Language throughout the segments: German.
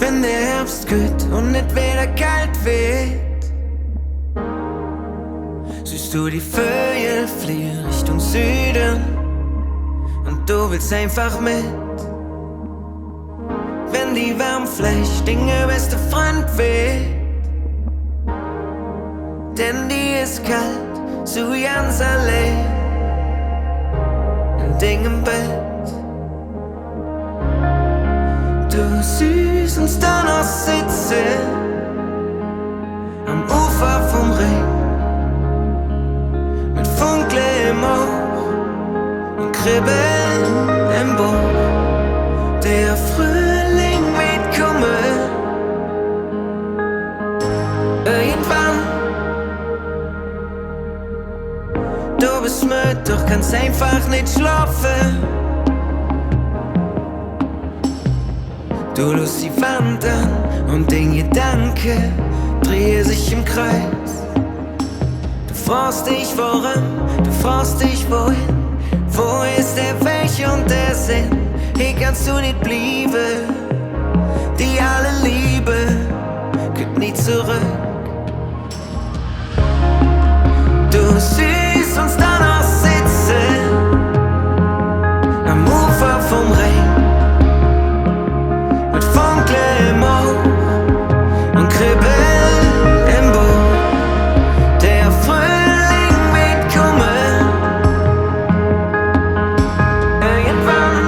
wenn der Herbst geht und nicht wieder kalt wird, siehst du die Vögel fliegen Richtung Süden und du willst einfach mit. Wenn die Wärmfläche Dinge beste Freund wird, denn die ist kalt, so ganz allein in Ding im Bett. Du siehst uns da noch sitzen am Ufer vom Ring mit Funkle im Auge und Kribbeln im Bauch. Der Frühling wird kommen, irgendwann. Du bist müde, doch kannst einfach nicht schlafen. Du lässt die Wand an und den Gedanke drehe sich im Kreis. Du fragst dich warum, du fragst dich wohin. Wo ist der Weg und der Sinn? Hier kannst du nicht bleiben. Die alle Liebe kommt nie zurück. Du siehst uns da noch sitzen am Ufer vom Rhein mit Funkle im Auge und Kribbeln im Bauch. Der Frühling wird kommen, irgendwann.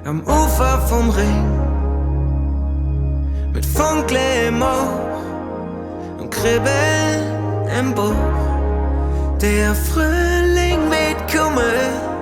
Am Ufer vom Ring mit Funkle im Auge und Kribbeln im Bauch. Der Frühling wird kommen.